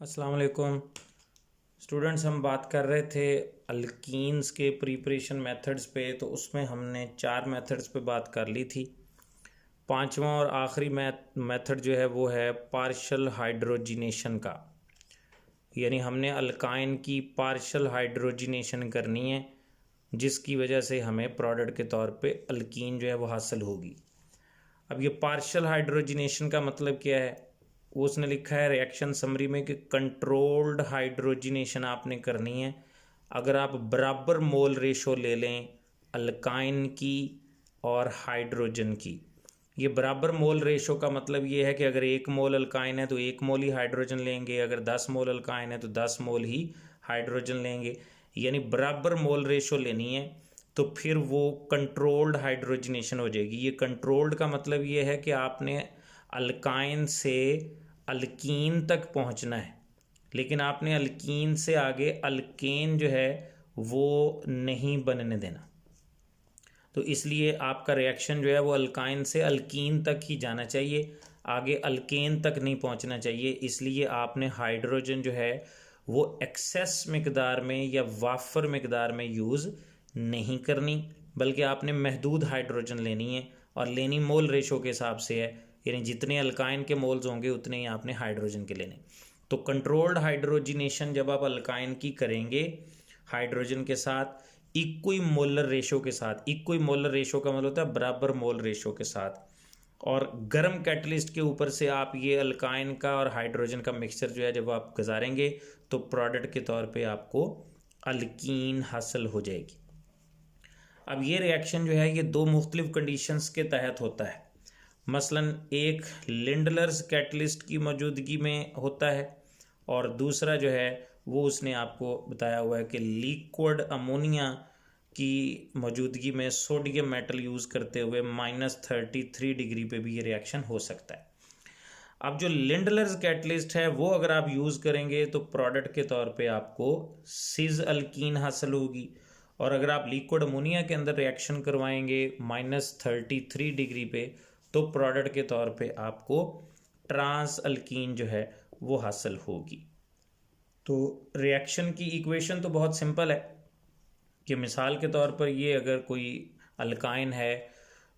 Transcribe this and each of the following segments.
अस्सलाम वालेकुम स्टूडेंट्स। हम बात कर रहे थे अल्कीन्स के प्रिपरेशन मेथड्स पे, तो उसमें हमने 4 मेथड्स पे बात कर ली थी। पांचवा और आखिरी मेथड जो है वो है पार्शल हाइड्रोजिनेशन का, यानी हमने अल्काइन की पार्शल हाइड्रोजिनेशन करनी है जिसकी वजह से हमें प्रोडक्ट के तौर पे अल्कीन जो है वो हासिल होगी। अब ये पार्शल हाइड्रोजिनेशन का मतलब क्या है, वो उसने लिखा है रिएक्शन समरी में कि कंट्रोल्ड हाइड्रोजिनेशन आपने करनी है। अगर आप बराबर मोल रेशो ले लें अल्काइन की और हाइड्रोजन की, ये बराबर मोल रेशो का मतलब ये है कि अगर 1 मोल अल्काइन है तो 1 मोल ही हाइड्रोजन लेंगे, अगर 10 मोल अल्काइन है तो 10 मोल ही हाइड्रोजन लेंगे, यानी बराबर मोल रेशो लेनी है। तो फिर वो कंट्रोल्ड हाइड्रोजनेशन हो जाएगी। ये कंट्रोल्ड का मतलब ये है कि आपने अल्काइन से अल्कीन तक पहुंचना है, लेकिन आपने अल्कीन से आगे अल्केन जो है वो नहीं बनने देना। तो इसलिए आपका रिएक्शन जो है वो अल्काइन से अल्कीन तक ही जाना चाहिए, आगे अल्केन तक नहीं पहुंचना चाहिए। इसलिए आपने हाइड्रोजन जो है वो एक्सेस मकदार में या वाफर मकदार में यूज़ नहीं करनी, बल्कि आपने महदूद हाइड्रोजन लेनी है और लेनी मोल रेशो के हिसाब से है, यानी जितने अल्काइन के मोल्स होंगे उतने ही आपने हाइड्रोजन के लेने। तो कंट्रोल्ड हाइड्रोजिनेशन जब आप अल्काइन की करेंगे हाइड्रोजन के साथ इक्वी मोलर रेशो के साथ, इक्वी मोलर रेशो का मतलब होता है बराबर मोल रेशो के साथ, और गर्म कैटलिस्ट के ऊपर से आप ये अल्काइन का और हाइड्रोजन का मिक्सचर जो है जब आप गुजारेंगे तो प्रोडक्ट के तौर पे आपको अल्कीन हासिल हो जाएगी। अब ये रिएक्शन जो है ये 2 मुख्तलिफ कंडीशंस के तहत होता है। मसलन एक लिंडलर्स कैटलिस्ट की मौजूदगी में होता है और दूसरा जो है वो उसने आपको बताया हुआ है कि लिक्विड अमोनिया की मौजूदगी में सोडियम मेटल यूज़ करते हुए -33 डिग्री पे भी ये रिएक्शन हो सकता है। अब जो लिंडलर्स कैटलिस्ट है वो अगर आप यूज़ करेंगे तो प्रोडक्ट के तौर पे आपको सिज अल्कीन हासिल होगी, और अगर आप लिक्विड अमोनिया के अंदर रिएक्शन करवाएंगे -33 डिग्री पे तो प्रोडक्ट के तौर पे आपको ट्रांस अल्कीन जो है वो हासिल होगी। तो रिएक्शन की इक्वेशन तो बहुत सिंपल है कि मिसाल के तौर पर ये अगर कोई अल्काइन है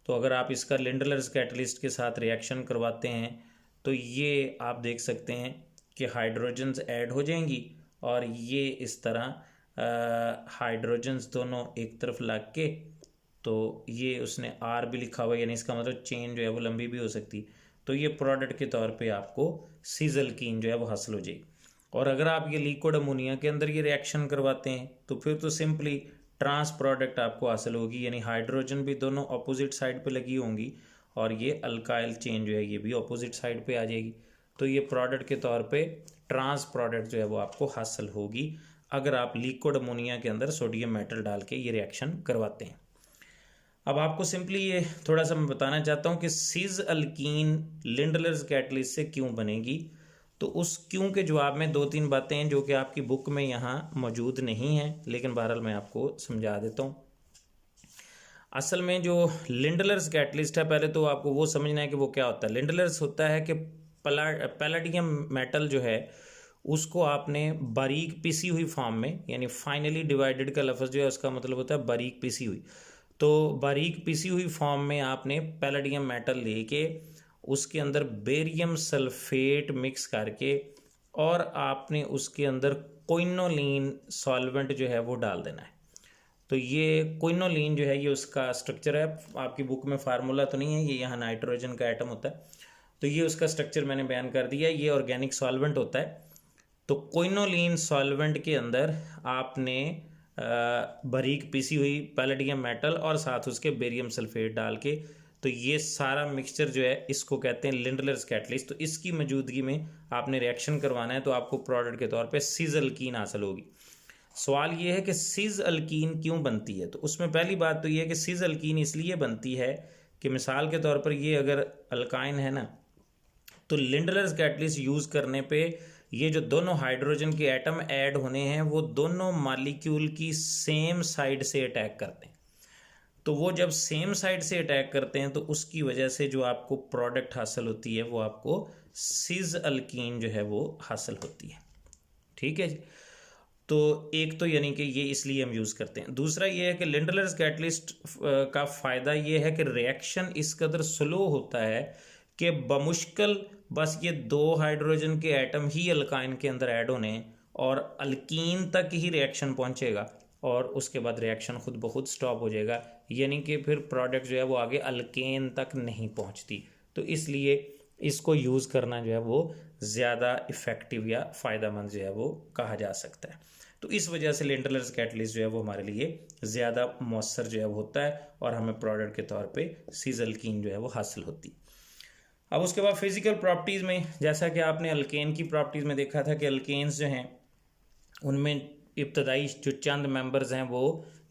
तो अगर आप इसका लिंडलर्स कैटलिस्ट के साथ रिएक्शन करवाते हैं तो ये आप देख सकते हैं कि हाइड्रोजन्स ऐड हो जाएंगी और ये इस तरह हाइड्रोजन्स दोनों एक तरफ लग के, तो ये उसने आर भी लिखा हुआ है, यानी इसका मतलब चेन जो है वो लंबी भी हो सकती। तो ये प्रोडक्ट के तौर पे आपको सिज अल्कीन जो है वो हासिल हो जाएगी। और अगर आप ये लिक्विड अमोनिया के अंदर ये रिएक्शन करवाते हैं तो फिर तो सिंपली ट्रांस प्रोडक्ट आपको हासिल होगी, यानी हाइड्रोजन भी दोनों अपोजिट साइड पे लगी होंगी और ये अल्काइल चेन जो है ये भी अपोजिट साइड पे आ जाएगी। तो ये प्रोडक्ट के तौर पे ट्रांस प्रोडक्ट जो है वो आपको हासिल होगी अगर आप लिक्विड अमोनिया के अंदर सोडियम मेटल डाल के ये रिएक्शन करवाते हैं। अब आपको सिंपली ये थोड़ा सा मैं बताना चाहता हूँ कि सिज अल्कीन लिंडलर्स कैटलिस्ट से क्यों बनेगी। तो उस क्यों के जवाब में 2-3 बातें हैं जो कि आपकी बुक में यहाँ मौजूद नहीं है, लेकिन बहरहाल मैं आपको समझा देता हूँ। असल में जो लिंडलर्स कैटलिस्ट है, पहले तो आपको वो समझना है कि वो क्या होता है। लिंडलर्स होता है कि पैलेडियम मेटल जो है उसको आपने बारीक पिसी हुई फॉर्म में, यानी फाइनली डिवाइडेड का लफ्ज़ जो है उसका मतलब होता है बारीक पिसी हुई, तो बारीक पिसी हुई फॉर्म में आपने पैलेडियम मेटल लेके उसके अंदर बेरियम सल्फेट मिक्स करके और आपने उसके अंदर क्विनोलिन सॉल्वेंट जो है वो डाल देना है। तो ये क्विनोलिन जो है ये उसका स्ट्रक्चर है, आपकी बुक में फार्मूला तो नहीं है, ये यहाँ नाइट्रोजन का एटम होता है, तो ये उसका स्ट्रक्चर मैंने बयान कर दिया। ये ऑर्गेनिक सॉल्वेंट होता है। तो क्विनोलिन सॉल्वेंट के अंदर आपने बारीक पिसी हुई पैलेडियम मेटल और साथ उसके बेरियम सल्फेट डाल के, तो ये सारा मिक्सचर जो है इसको कहते हैं लिंडलर्स कैटलिस्ट। तो इसकी मौजूदगी में आपने रिएक्शन करवाना है तो आपको प्रोडक्ट के तौर पे सिज अल्कीन हासिल होगी। सवाल ये है कि सिज अल्कीन क्यों बनती है, तो उसमें पहली बात तो ये है कि सिज अल्कीन इसलिए बनती है कि मिसाल के तौर पर ये अगर अल्काइन है ना, तो लिंडलर्स कैटलिस्ट यूज़ करने पे ये जो दोनों हाइड्रोजन के एटम ऐड होने हैं वो दोनों मालिक्यूल की सेम साइड से अटैक करते हैं। तो वो जब सेम साइड से अटैक करते हैं तो उसकी वजह से जो आपको प्रोडक्ट हासिल होती है वो आपको सिज अल्कीन जो है वो हासिल होती है। ठीक है जी। तो एक तो यानी कि ये इसलिए हम यूज़ करते हैं। दूसरा ये है कि लिंडलर्स कैटलिस्ट का फ़ायदा ये है कि रिएक्शन इस कदर स्लो होता है कि बमुश्किल बस ये 2 हाइड्रोजन के एटम ही अल्काइन के अंदर ऐड होने और अल्कीन तक ही रिएक्शन पहुंचेगा और उसके बाद रिएक्शन खुद ब खुद स्टॉप हो जाएगा, यानी कि फिर प्रोडक्ट जो है वो आगे अल्केन तक नहीं पहुंचती। तो इसलिए इसको यूज़ करना जो है वो ज़्यादा इफ़ेक्टिव या फ़ायदेमंद जो है वो कहा जा सकता है। तो इस वजह से लिंडलर्स कैटलिस्ट जो है वो हमारे लिए ज़्यादा मौसर जो है वो होता है और हमें प्रोडक्ट के तौर पे सीज अल्कीन जो है वो हासिल होती। अब उसके बाद फिज़िकल प्रॉपर्टीज़ में, जैसा कि आपने अल्केन की प्रॉपर्टीज़ में देखा था कि अल्केन्स जो हैं उनमें इब्तदाई जो चंद मेंबर्स हैं वो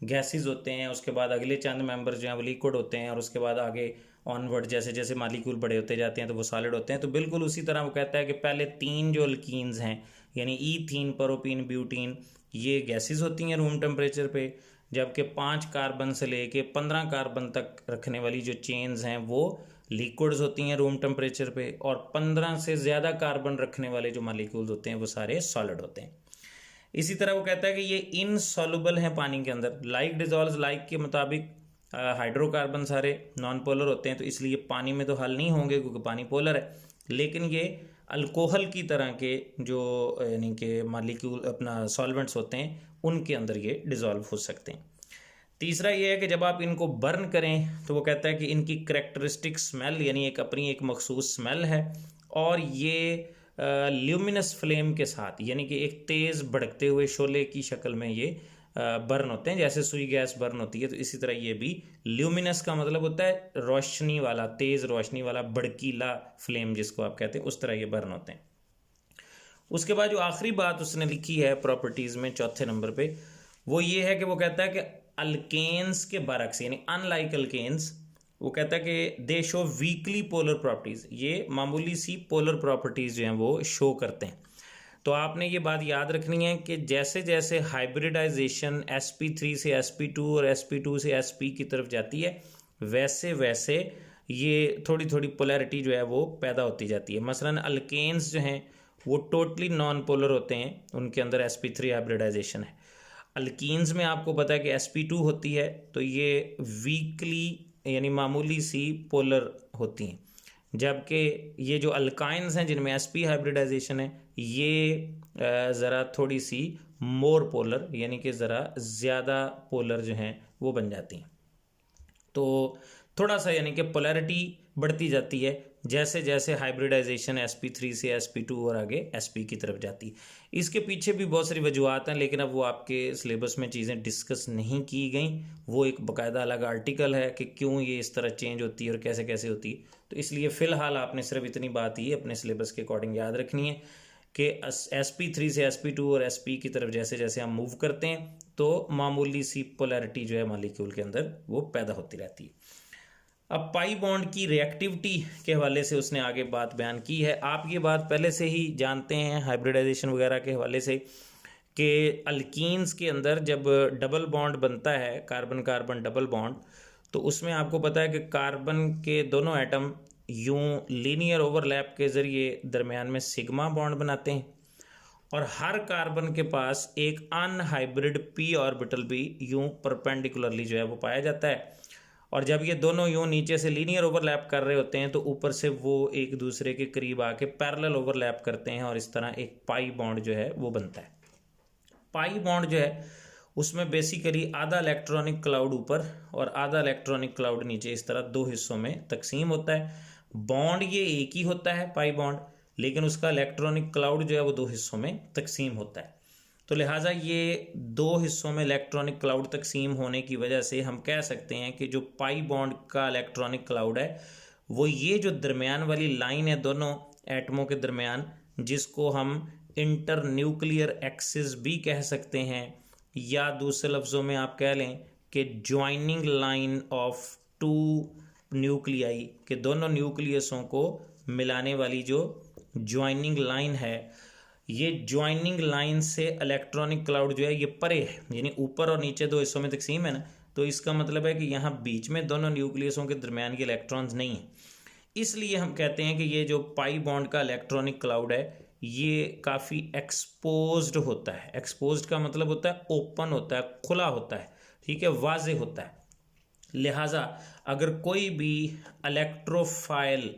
गैसेस होते हैं, उसके बाद अगले चंद मेंबर्स जो हैं वो लिक्विड होते हैं और उसके बाद आगे ऑनवर्ड जैसे जैसे मालिक्यूल बड़े होते जाते हैं तो वो सॉलिड होते हैं। तो बिल्कुल उसी तरह वो कहता है कि पहले 3 जो अल्कीन्स हैं यानी ईथीन, प्रोपीन, ब्यूटीन, ये गैसेस होती हैं रूम टेम्परेचर पे, जबकि 5 कार्बन से लेके 15 कार्बन तक रखने वाली जो चेन्स हैं वो लिक्विड्स होती हैं रूम टेम्परेचर पे, और 15 से ज़्यादा कार्बन रखने वाले जो मालिक्यूल्स होते हैं वो सारे सॉलिड होते हैं। इसी तरह वो कहता है कि ये इनसॉल्युबल हैं पानी के अंदर, लाइक डिजॉल्व लाइक के मुताबिक हाइड्रोकार्बन सारे नॉन पोलर होते हैं, तो इसलिए पानी में तो हल नहीं होंगे क्योंकि पानी पोलर है, लेकिन ये अल्कोहल की तरह के जो यानी कि मालिक्यूल अपना सॉल्वेंट्स होते हैं उनके अंदर ये डिज़ोल्व हो सकते हैं। तीसरा ये है कि जब आप इनको बर्न करें तो वो कहता है कि इनकी करेक्टरिस्टिक स्मेल यानी एक अपनी एक मखसूस स्मेल है, और ये ल्यूमिनस फ्लेम के साथ यानी कि एक तेज़ भड़कते हुए शोले की शक्ल में ये बर्न होते हैं, जैसे सुई गैस बर्न होती है। तो इसी तरह ये भी ल्यूमिनस का मतलब होता है रोशनी वाला, तेज़ रोशनी वाला, भड़कीला फ्लेम जिसको आप कहते हैं, उस तरह ये बर्न होते हैं। उसके बाद जो आखिरी बात उसने लिखी है प्रॉपर्टीज़ में चौथे नंबर पे, वो ये है कि वो कहता है कि अल्केन्स के बरक्स यानी अनलाइक अल्केन्स, वो कहता है कि दे शो वीकली पोलर प्रॉपर्टीज़, ये मामूली सी पोलर प्रॉपर्टीज़ जो हैं वो शो करते हैं। तो आपने ये बात याद रखनी है कि जैसे जैसे हाइब्रिडाइजेशन sp3 से sp2 और sp2 से sp की तरफ जाती है वैसे वैसे ये थोड़ी थोड़ी पोलैरिटी जो है वो पैदा होती जाती है। मसलन अल्केन्स जो हैं वो टोटली नॉन पोलर होते हैं, उनके अंदर sp3 हाइब्रिडाइजेशन है। अल्कीन्स में आपको पता है कि sp2 होती है, तो ये वीकली यानी मामूली सी पोलर होती हैं, जबकि ये जो अल्काइंस हैं जिनमें sp हाइब्रिडाइजेशन है ये ज़रा थोड़ी सी मोर पोलर यानी कि ज़रा ज़्यादा पोलर जो हैं वो बन जाती हैं। तो थोड़ा सा यानी कि पोलैरिटी बढ़ती जाती है जैसे जैसे हाइब्रिडाइजेशन sp3 से sp2 और आगे sp की तरफ जाती है। इसके पीछे भी बहुत सारी वजूहत हैं, लेकिन अब वो आपके सिलेबस में चीज़ें डिस्कस नहीं की गई, वो एक बाकायदा अलग आर्टिकल है कि क्यों ये इस तरह चेंज होती है और कैसे कैसे होती है। तो इसलिए फ़िलहाल आपने सिर्फ इतनी बात ही अपने सिलेबस के अकॉर्डिंग याद रखनी है कि sp3 से sp2 और sp की तरफ जैसे जैसे हम मूव करते हैं तो मामूली सी पोलैरिटी जो है मॉलिक्यूल के अंदर वो पैदा होती रहती है। अब पाई बॉन्ड की रिएक्टिविटी के हवाले से उसने आगे बात बयान की है। आप ये बात पहले से ही जानते हैं हाइब्रिडाइजेशन वगैरह के हवाले से कि अल्कीन्स के अंदर जब डबल बॉन्ड बनता है, कार्बन कार्बन डबल बॉन्ड, तो उसमें आपको पता है कि कार्बन के दोनों एटम यूं लीनियर ओवरलैप के ज़रिए दरमियान में सिग्मा बॉन्ड बनाते हैं, और हर कार्बन के पास एक अनहाइब्रिड पी ऑर्बिटल भी यूं परपेंडिकुलरली जो है वो पाया जाता है। और जब ये दोनों यूं नीचे से लीनियर ओवरलैप कर रहे होते हैं तो ऊपर से वो एक दूसरे के करीब आके पैरेलल ओवरलैप करते हैं और इस तरह एक पाई बॉन्ड जो है वो बनता है। पाई बॉन्ड जो है उसमें बेसिकली आधा इलेक्ट्रॉनिक क्लाउड ऊपर और आधा इलेक्ट्रॉनिक क्लाउड नीचे, इस तरह 2 हिस्सों में तकसीम होता है। बॉन्ड ये एक ही होता है पाई बॉन्ड, लेकिन उसका इलेक्ट्रॉनिक क्लाउड जो है वो 2 हिस्सों में तकसीम होता है। तो लिहाजा ये 2 हिस्सों में इलेक्ट्रॉनिक क्लाउड तकसीम होने की वजह से हम कह सकते हैं कि जो पाई बॉन्ड का इलेक्ट्रॉनिक क्लाउड है वो ये जो दरमियान वाली लाइन है दोनों एटमों के दरमियान, जिसको हम इंटर न्यूक्लियर एक्सिस भी कह सकते हैं, या दूसरे लफ्ज़ों में आप कह लें कि ज्वाइनिंग लाइन ऑफ 2 न्यूक्लियाई के दोनों न्यूक्लियसों को मिलाने वाली जो ज्वाइनिंग लाइन है, ये ज्वाइनिंग लाइन से इलेक्ट्रॉनिक क्लाउड जो है ये परे है, यानी ऊपर और नीचे 2 हिस्सों में तकसीम है ना, तो इसका मतलब है कि यहाँ बीच में दोनों न्यूक्लियसों के दरमियान के इलेक्ट्रॉन्स नहीं हैं। इसलिए हम कहते हैं कि ये जो पाई बॉन्ड का इलेक्ट्रॉनिक क्लाउड है ये काफ़ी एक्सपोज्ड होता है। एक्सपोज्ड का मतलब होता है ओपन होता है, खुला होता है, ठीक है, वाजे होता है। लिहाजा अगर कोई भी इलेक्ट्रोफाइल,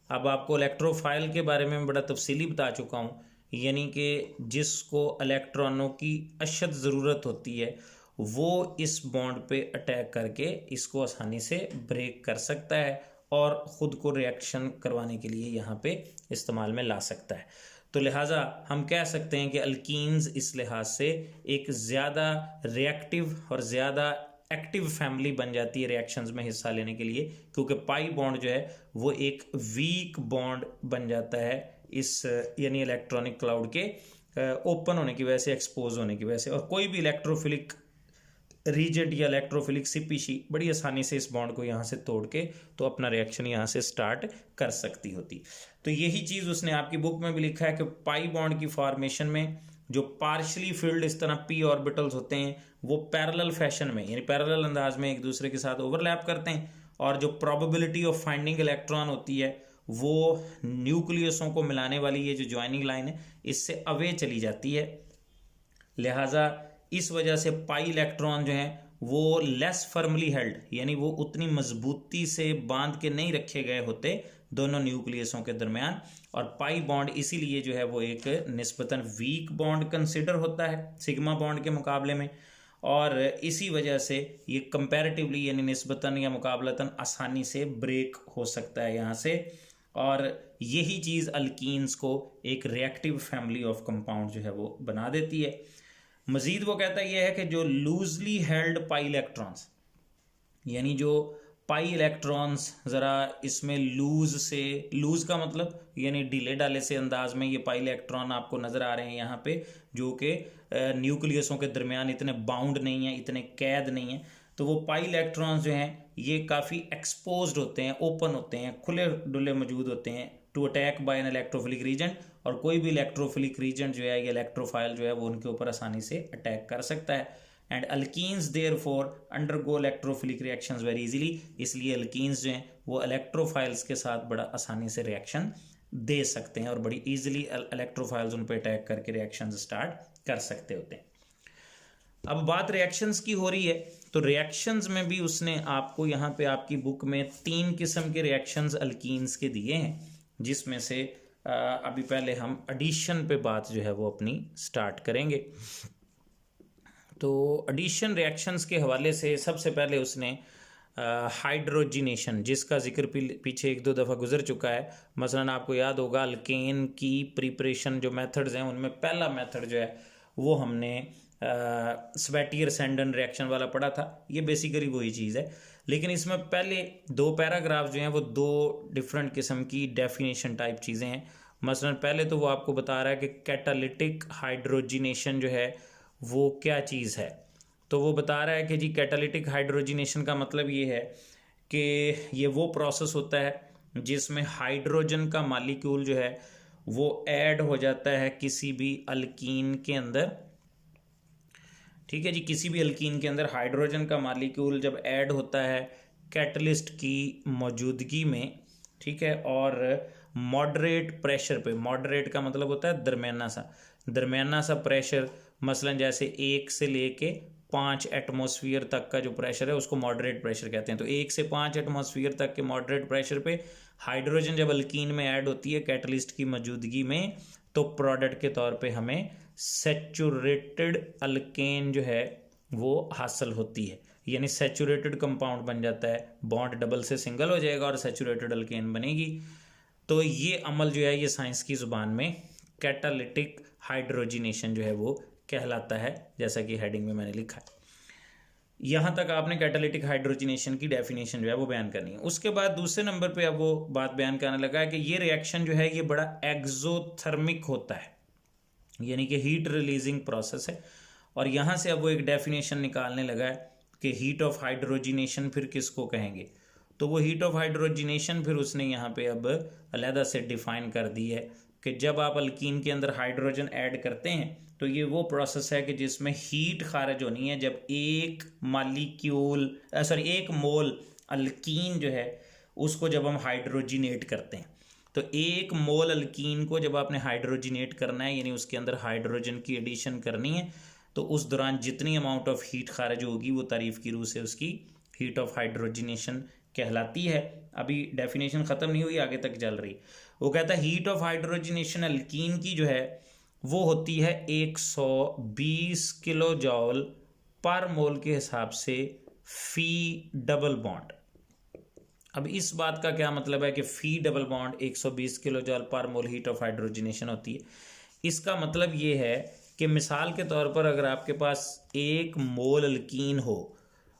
अब आपको इलेक्ट्रोफाइल के बारे में बड़ा तफसीली बता चुका हूँ, यानी कि जिसको इलेक्ट्रॉनों की अशद ज़रूरत होती है, वो इस बॉन्ड पे अटैक करके इसको आसानी से ब्रेक कर सकता है और ख़ुद को रिएक्शन करवाने के लिए यहाँ पे इस्तेमाल में ला सकता है। तो लिहाजा हम कह सकते हैं कि अल्कीन्स इस लिहाज से एक ज़्यादा रिएक्टिव और ज़्यादा एक्टिव फैमिली बन जाती है रिएक्शंस में हिस्सा लेने के लिए, क्योंकि पाई बॉन्ड जो है वो एक वीक बॉन्ड बन जाता है इस यानी इलेक्ट्रॉनिक क्लाउड के ओपन होने की वजह से, एक्सपोज होने की वजह से। और कोई भी इलेक्ट्रोफिलिक रीजेंट या इलेक्ट्रोफिलिक सीपीसी बड़ी आसानी से इस बॉन्ड को यहाँ से तोड़ के तो अपना रिएक्शन यहाँ से स्टार्ट कर सकती होती। तो यही चीज़ उसने आपकी बुक में भी लिखा है कि पाई बॉन्ड की फॉर्मेशन में जो पार्शली फिल्ड इस तरह पी ऑर्बिटल्स होते हैं वो पैरेलल फैशन में यानी पैरेलल अंदाज में एक दूसरे के साथ ओवरलैप करते हैं, और जो प्रोबेबिलिटी ऑफ फाइंडिंग इलेक्ट्रॉन होती है वो न्यूक्लियसों को मिलाने वाली ये जो ज्वाइनिंग लाइन है इससे अवे चली जाती है। लिहाजा इस वजह से पाई इलेक्ट्रॉन जो हैं वो लेस फर्मली हेल्ड, यानी वो उतनी मजबूती से बांध के नहीं रखे गए होते दोनों न्यूक्लियसों के दरमियान, और पाई बॉन्ड इसीलिए जो है वो एक निस्बतन वीक बॉन्ड कंसिडर होता है सिग्मा बॉन्ड के मुकाबले में, और इसी वजह से ये कंपैरेटिवली यानी निस्बतन या मुकाबलतन आसानी से ब्रेक हो सकता है यहाँ से। और यही चीज़ अल्कीन्स को एक रिएक्टिव फैमिली ऑफ कंपाउंड जो है वो बना देती है। मजीद वो कहता यह है कि जो लूजली हेल्ड पाई इलेक्ट्रॉन्स, यानी जो पाई इलेक्ट्रॉन्स ज़रा इसमें लूज का मतलब यानी ढीले डाले से अंदाज में ये पाई इलेक्ट्रॉन आपको नज़र आ रहे हैं यहाँ पे, जो कि न्यूक्लियसों के दरमियान इतने बाउंड नहीं है, इतने कैद नहीं है। तो वो पाई इलेक्ट्रॉन्स जो हैं ये काफ़ी एक्सपोज्ड होते हैं, ओपन होते हैं, खुले डुले मौजूद होते हैं to attack by an electrophilic reagent, और कोई भी इलेक्ट्रोफिलिक रीजेंट जो है या इलेक्ट्रोफाइल जो है वो उनके ऊपर आसानी से अटैक कर सकता है। And alkenes therefore undergo electrophilic reactions very easily, इसलिए अल्कीन्स जो हैं वो इलेक्ट्रोफाइल्स के साथ बड़ा आसानी से रिएक्शन दे सकते हैं और बड़ी इजीली इलेक्ट्रोफाइल्स उन पर अटैक करके रिएक्शन स्टार्ट कर सकते होते हैं। अब बात रिएक्शंस की हो रही है, तो रिएक्शंस में भी उसने आपको यहाँ पे आपकी बुक में 3 किस्म के रिएक्शंस अल्कीन्स के दिए हैं, जिसमें से अभी पहले हम एडिशन पे बात जो है वो अपनी स्टार्ट करेंगे। तो एडिशन रिएक्शंस के हवाले से सबसे पहले उसने हाइड्रोजिनेशन, जिसका जिक्र पीछे 1-2 दफ़ा गुजर चुका है। मसलन आपको याद होगा अल्केन की प्रिपरेशन जो मेथड्स हैं उनमें पहला मेथड जो है वो हमने स्वेटियर सैंडन रिएक्शन वाला पढ़ा था। ये बेसिकली वही चीज़ है, लेकिन इसमें पहले 2 पैराग्राफ जो हैं वो 2 डिफरेंट किस्म की डेफिनेशन टाइप चीज़ें हैं। मसलन पहले तो वो आपको बता रहा है कि कैटालिटिक हाइड्रोजिनेशन जो है वो क्या चीज़ है। तो वो बता रहा है कि जी कैटालिटिक हाइड्रोजिनेशन का मतलब ये है कि ये वो प्रोसेस होता है जिसमें हाइड्रोजन का मालिक्यूल जो है वो ऐड हो जाता है किसी भी अल्कीन के अंदर। ठीक है जी, किसी भी अल्कीन के अंदर हाइड्रोजन का मालिक्यूल जब ऐड होता है कैटलिस्ट की मौजूदगी में, ठीक है, और मॉडरेट प्रेशर पे, मॉडरेट का मतलब होता है दरमियाना सा प्रेशर, मसलन जैसे 1 से लेके 5 एटमॉस्फेयर तक का जो प्रेशर है उसको मॉडरेट प्रेशर कहते हैं। तो 1 से 5 एटमॉस्फेयर तक के मॉडरेट प्रेशर पे हाइड्रोजन जब अल्कीन में ऐड होती है कैटलिस्ट की मौजूदगी में, तो प्रोडक्ट के तौर पे हमें सैचुरेटेड अल्केन जो है वो हासिल होती है, यानी सैचुरेटेड कंपाउंड बन जाता है, बॉन्ड डबल से सिंगल हो जाएगा और सैचुरेटेड अल्केन बनेगी। तो ये अमल जो है ये साइंस की ज़ुबान में कैटालिटिक हाइड्रोजिनेशन जो है वो कहलाता है, जैसा कि हेडिंग में मैंने लिखा है। यहाँ तक आपने कैटालिटिक हाइड्रोजिनेशन की डेफिनेशन जो है वो बयान करनी है। उसके बाद दूसरे नंबर पे अब वो बात बयान करने लगा है कि ये रिएक्शन जो है ये बड़ा एक्सोथर्मिक होता है, यानी कि हीट रिलीजिंग प्रोसेस है। और यहाँ से अब वो एक डेफिनेशन निकालने लगा है कि हीट ऑफ हाइड्रोजिनेशन फिर किसको कहेंगे। तो वो हीट ऑफ हाइड्रोजिनेशन फिर उसने यहाँ पे अब अलहदा से डिफाइन कर दी है कि जब आप अल्कीन के अंदर हाइड्रोजन ऐड करते हैं तो ये वो प्रोसेस है कि जिसमें हीट खारिज होनी है जब एक मोल अल्कीन जो है उसको जब हम हाइड्रोजिनेट करते हैं। तो एक मोल अल्कीन को जब आपने हाइड्रोजिनेट करना है, यानी उसके अंदर हाइड्रोजन की एडिशन करनी है, तो उस दौरान जितनी अमाउंट ऑफ हीट खारिज होगी वो तारीफ की रूह से उसकी हीट ऑफ हाइड्रोजिनेशन कहलाती है। अभी डेफिनेशन ख़त्म नहीं हुई, आगे तक चल रही। वो कहता है हीट ऑफ हाइड्रोजिनेशन अल्कीन की जो है वो होती है 120 किलो जॉल पर मोल के हिसाब से फी डबल बॉन्ड। अब इस बात का क्या मतलब है कि फी डबल बॉन्ड 120 किलो जॉल पर मोल हीट ऑफ हाइड्रोजिनेशन होती है। इसका मतलब ये है कि मिसाल के तौर पर अगर आपके पास एक मोल अल्कीन हो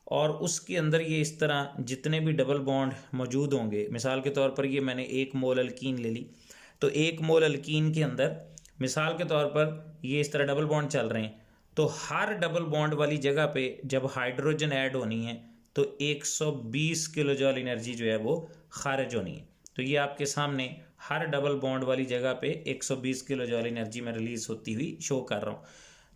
और उसके अंदर ये इस तरह जितने भी डबल बॉन्ड मौजूद होंगे, मिसाल के तौर पर ये मैंने एक मोल अल्कीन ले ली, तो एक मोल अल्कीन के अंदर मिसाल के तौर पर ये इस तरह डबल बॉन्ड चल रहे हैं, तो हर डबल बॉन्ड वाली जगह पे जब हाइड्रोजन ऐड होनी है तो 120 किलो जॉल एनर्जी जो है वो खारिज होनी है। तो ये आपके सामने हर डबल बॉन्ड वाली जगह पे 120 किलो जॉल एनर्जी में रिलीज होती हुई शो कर रहा हूँ।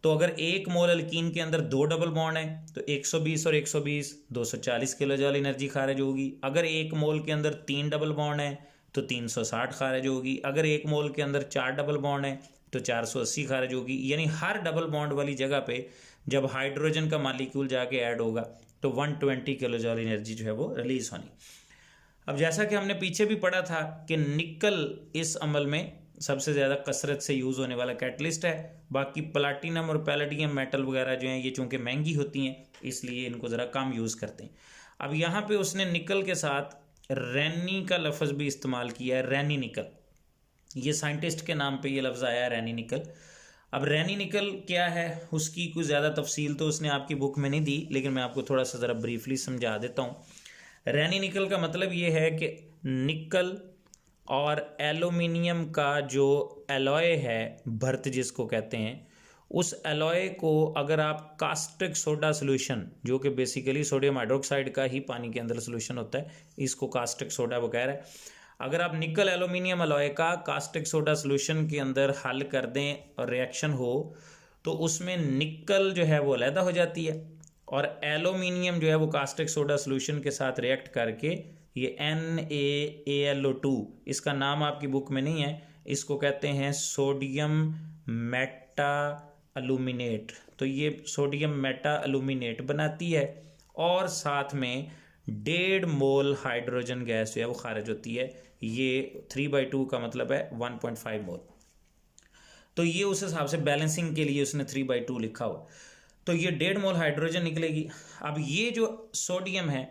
तो अगर एक मोल अल्कीन के अंदर दो डबल बॉन्ड है तो 120 और 120 240 किलो जॉल एनर्जी खारिज होगी। अगर एक मोल के अंदर तीन डबल बॉन्ड है तो 360 खारिज होगी। अगर एक मोल के अंदर चार डबल बॉन्ड है तो 480 खारिज होगी। यानी हर डबल बॉन्ड वाली जगह पे जब हाइड्रोजन का मालिक्यूल जाके ऐड होगा तो 120 किलो जॉल एनर्जी जो है वो रिलीज होनी। अब जैसा कि हमने पीछे भी पढ़ा था कि निकल इस अमल में सबसे ज़्यादा कसरत से यूज़ होने वाला कैटलिस्ट है। बाकी प्लाटिनम और पैलेडियम मेटल वगैरह जो हैं ये चूँकि महंगी होती हैं इसलिए इनको ज़रा कम यूज़ करते हैं। अब यहाँ पे उसने निकल के साथ रैनी का लफ्ज़ भी इस्तेमाल किया है, रैनी निकल। ये साइंटिस्ट के नाम पे ये लफ्ज़ आया है, रैनी निकल। अब रैनी निकल क्या है उसकी कोई ज़्यादा तफसील तो उसने आपकी बुक में नहीं दी, लेकिन मैं आपको थोड़ा सा ज़रा ब्रीफली समझा देता हूँ। रैनी निकल का मतलब ये है कि निकल और एल्यूमिनियम का जो एलॉय है, भर्त जिसको कहते हैं, उस एलॉय को अगर आप कास्टिक सोडा सोल्यूशन, जो कि बेसिकली सोडियम हाइड्रोक्साइड का ही पानी के अंदर सोल्यूशन होता है, इसको कास्टिक सोडा वो कह रहा है, अगर आप निकल एल्यूमिनियम एलॉय का कास्टिक सोडा सोल्यूशन के अंदर हल कर दें और रिएक्शन हो तो उसमें निकल जो है वो अलहदा हो जाती है और एल्यूमिनियम जो है वो कास्टिक सोडा सोल्यूशन के साथ रिएक्ट करके ये NaAlO2, इसका नाम आपकी बुक में नहीं है, इसको कहते हैं सोडियम मेटा अलूमिनेट। तो ये सोडियम मेटा अलूमिनेट बनाती है और साथ में 1.5 मोल हाइड्रोजन गैस जो है वो खारिज होती है। ये 3/2 का मतलब है 1.5 मोल। तो ये उस हिसाब से बैलेंसिंग के लिए उसने 3/2 लिखा हुआ। तो ये 1.5 मोल हाइड्रोजन निकलेगी। अब ये जो सोडियम है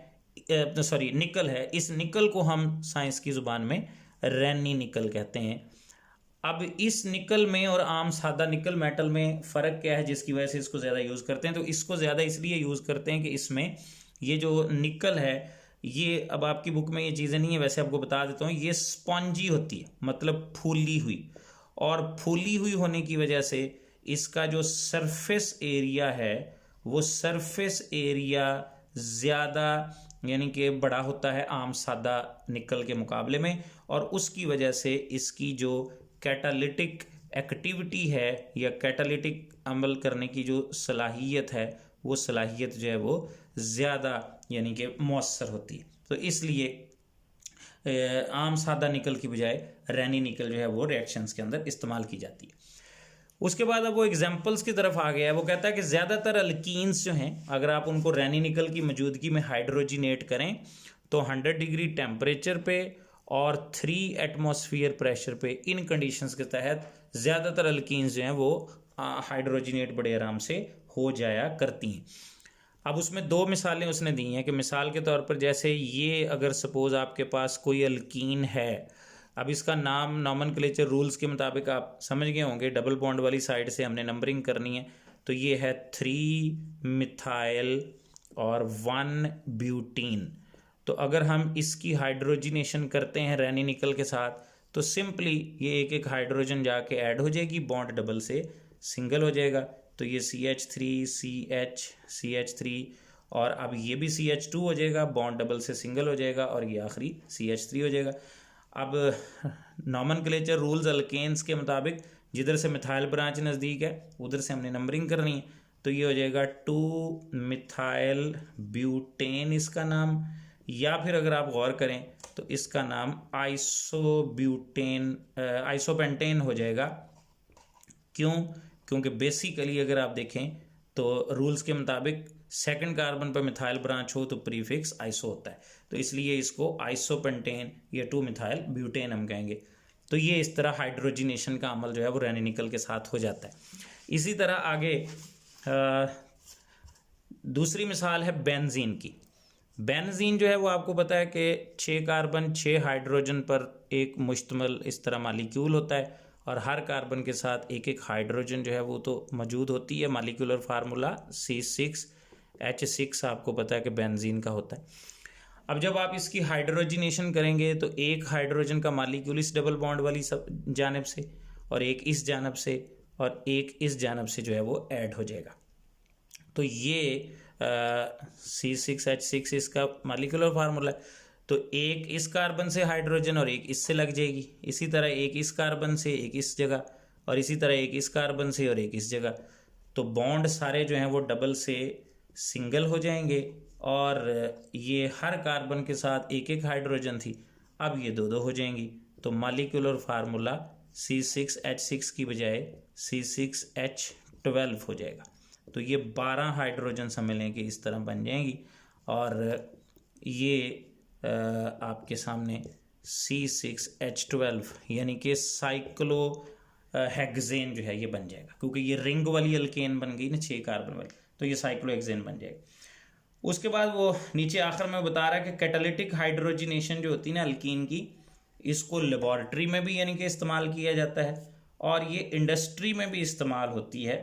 सॉरी निकल है, इस निकल को हम साइंस की ज़ुबान में रैनी निकल कहते हैं। अब इस निकल में और आम सादा निकल मेटल में फ़र्क क्या है जिसकी वजह से इसको ज़्यादा यूज़ करते हैं? तो इसको ज़्यादा इसलिए यूज़ करते हैं कि इसमें ये जो निकल है ये, अब आपकी बुक में ये चीज़ें नहीं है, वैसे आपको बता देता हूँ, ये स्पॉन्जी होती है, मतलब फूली हुई, और फूली हुई होने की वजह से इसका जो सरफेस एरिया है वो सरफेस एरिया ज़्यादा यानी कि बड़ा होता है आम सादा निकल के मुकाबले में, और उसकी वजह से इसकी जो कैटालिटिक एक्टिविटी है या कैटालिटिक अमल करने की जो सलाहियत है वो सलाहियत जो है वो ज़्यादा यानी कि मौसर होती है। तो इसलिए आम सादा निकल की बजाय रैनी निकल जो है वो रिएक्शंस के अंदर इस्तेमाल की जाती है। उसके बाद अब वो एग्जाम्पल्स की तरफ आ गया है। वो कहता है कि ज़्यादातर अल्कीन्स जो हैं अगर आप उनको रैनी निकल की मौजूदगी में हाइड्रोजिनेट करें तो 100 डिग्री टेम्परेचर पे और 3 एटमॉस्फेयर प्रेशर पे, इन कंडीशंस के तहत ज़्यादातर अल्कीन्स जो हैं वो हाइड्रोजिनेट बड़े आराम से हो जाया करती हैं। अब उसमें 2 मिसालें उसने दी हैं कि मिसाल के तौर पर जैसे ये अगर सपोज़ आपके पास कोई अल्कीन है, अब इसका नाम नॉमनक्लेचर रूल्स के मुताबिक आप समझ गए होंगे, डबल बॉन्ड वाली साइड से हमने नंबरिंग करनी है। तो ये है 3 मिथाइल और 1 ब्यूटीन। तो अगर हम इसकी हाइड्रोजिनेशन करते हैं रैनी निकल के साथ तो सिंपली ये एक एक हाइड्रोजन जाके ऐड हो जाएगी, बॉन्ड डबल से सिंगल हो जाएगा। तो ये CH3 CH3 और अब ये भी CH2 हो जाएगा, बॉन्ड डबल से सिंगल हो जाएगा, और ये आखिरी CH3 हो जाएगा। अब नॉमनक्लेचर रूल्स अल्केन्स के मुताबिक जिधर से मिथाइल ब्रांच नज़दीक है उधर से हमने नंबरिंग करनी है। तो ये हो जाएगा 2 मिथाइल ब्यूटेन इसका नाम, या फिर अगर आप गौर करें तो इसका नाम आइसोपेंटेन हो जाएगा। क्यों? क्योंकि बेसिकली अगर आप देखें तो रूल्स के मुताबिक सेकंड कार्बन पर मिथाइल ब्रांच हो तो प्रीफिक्स आइसो होता है, तो इसलिए इसको आइसोपेंटेन या 2-मिथाइल ब्यूटेन हम कहेंगे। तो ये इस तरह हाइड्रोजिनेशन का अमल जो है वो रेनिकल के साथ हो जाता है। इसी तरह आगे दूसरी मिसाल है बेंजीन की। बेंजीन जो है वो आपको पता है कि 6 कार्बन 6 हाइड्रोजन पर एक मुश्तमिल इस तरह मालिक्यूल होता है, और हर कार्बन के साथ एक एक हाइड्रोजन जो है वो तो मौजूद होती है। मालिक्यूलर फार्मूला C6H6 आपको पता है कि बेंजीन का होता है। अब जब आप इसकी हाइड्रोजिनेशन करेंगे तो एक हाइड्रोजन का मालिक्यूल इस डबल बॉन्ड वाली सब जानब से, और एक इस जानब से, और एक इस जानब से जो है वो ऐड हो जाएगा। तो ये C6H6 इसका मालिक्यूलर फार्मूला है। तो एक इस कार्बन से हाइड्रोजन और एक इससे लग जाएगी, इसी तरह एक इस कार्बन से एक इस जगह, और इसी तरह एक इस कार्बन से और एक इस जगह। तो बॉन्ड सारे जो हैं वो डबल से सिंगल हो जाएंगे, और ये हर कार्बन के साथ एक एक हाइड्रोजन थी, अब ये 2-2 हो जाएंगी। तो मालिक्यूलर फार्मूला C6H6 की बजाय C6H12 हो जाएगा। तो ये 12 हाइड्रोजन सम्मिलन के इस तरह बन जाएंगी, और ये आपके सामने C6H12 यानी कि साइक्लो हेक्सेन जो है ये बन जाएगा, क्योंकि ये रिंग वाली अल्केन बन गई ना 6 कार्बन वाली, तो ये साइक्लो हेक्सेन बन जाएगा। उसके बाद वो नीचे आखिर में बता रहा है कि कैटालिटिक हाइड्रोजिनेशन जो होती है ना अल्कीन की, इसको लेबॉरेटरी में भी यानी कि इस्तेमाल किया जाता है, और ये इंडस्ट्री में भी इस्तेमाल होती है।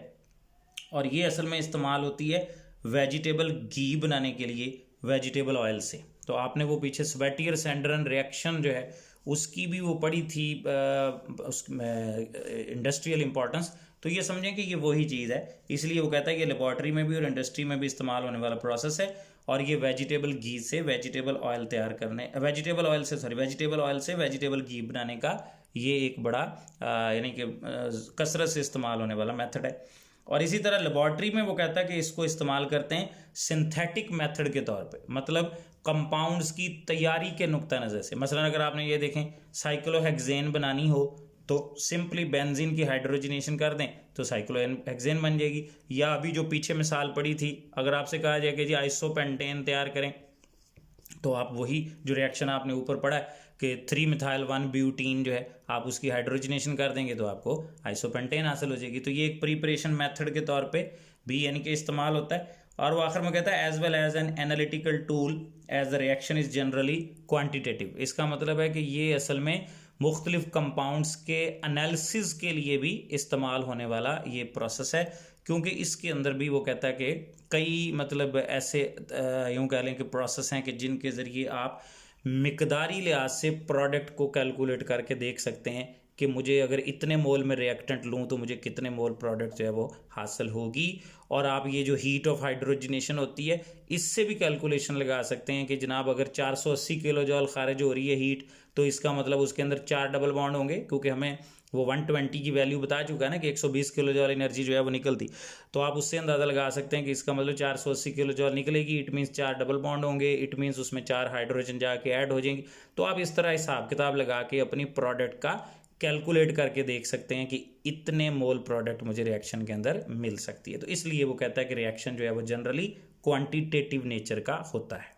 और ये असल में इस्तेमाल होती है वेजिटेबल घी बनाने के लिए वेजिटेबल ऑयल से। तो आपने वो पीछे स्वेटियर सैंडरन रिएक्शन जो है उसकी भी वो पढ़ी थी इंडस्ट्रियल इंपॉर्टेंस, तो ये समझें कि ये वही चीज़ है। इसलिए वो कहता है कि लेबॉरेटरी में भी और इंडस्ट्री में भी इस्तेमाल होने वाला प्रोसेस है, और ये वेजिटेबल घी से वेजिटेबल ऑयल तैयार करने वेजिटेबल ऑयल से वेजिटेबल घी बनाने का ये एक बड़ा यानी कि कसरत से इस्तेमाल होने वाला मेथड है। और इसी तरह लेबॉरेटरी में वो कहता है कि इसको इस्तेमाल करते हैं सिंथेटिक मेथड के तौर पे, मतलब कंपाउंड्स की तैयारी के नुक्ता नज़र से। मसलन अगर आपने ये देखें साइक्लोहेक्सेन बनानी हो तो सिंपली बेंजीन की हाइड्रोजिनेशन कर दें तो साइक्लोहेक्सेन बन जाएगी। या अभी जो पीछे मिसाल पड़ी थी, अगर आपसे कहा जाए कि जी आइसोपेंटेन तैयार करें, तो आप वही जो रिएक्शन आपने ऊपर पढ़ा है कि 3-मिथाइल 1-ब्यूटीन जो है आप उसकी हाइड्रोजिनेशन कर देंगे तो आपको आइसोपेंटेन हासिल हो जाएगी। तो ये एक प्रिपरेशन मेथड के तौर पे भी यानी कि इस्तेमाल होता है। और वो आखिर में कहता है as well as an analytical tool as the reaction is generally quantitative. इसका मतलब है कि ये असल में मुख्तलिफ कंपाउंड्स के एनालिसिस के लिए भी इस्तेमाल होने वाला ये प्रोसेस है, क्योंकि इसके अंदर भी वो कहता है कि कई मतलब ऐसे यूँ कह लें कि प्रोसेस हैं कि जिनके ज़रिए आप मिकदारी लिहाज से प्रोडक्ट को कैलकुलेट करके देख सकते हैं कि मुझे अगर इतने मोल में रिएक्टेंट लूँ तो मुझे कितने मोल प्रोडक्ट जो है वो हासिल होगी। और आप ये जो हीट ऑफ हाइड्रोजिनेशन होती है इससे भी कैलकुलेशन लगा सकते हैं कि जनाब अगर 480 किलो जॉल खारिज हो रही है हीट, तो इसका मतलब उसके अंदर 4 डबल बॉन्ड होंगे, क्योंकि हमें वो 120 की वैल्यू बता चुका है ना कि 120 किलो जॉल एनर्जी जो है वो निकलती। तो आप उससे अंदाज़ा लगा सकते हैं कि इसका मतलब 480 किलो जॉल निकलेगी, इट मीन्स 4 डबल बॉन्ड होंगे, इट मीन्स उसमें 4 हाइड्रोजन जाके ऐड हो जाएंगी। तो आप इस तरह हिसाब किताब लगा के अपनी प्रोडक्ट का कैलकुलेट करके देख सकते हैं कि इतने मोल प्रोडक्ट मुझे रिएक्शन के अंदर मिल सकती है। तो इसलिए वो कहता है कि रिएक्शन जो है वो जनरली क्वांटिटेटिव नेचर का होता है।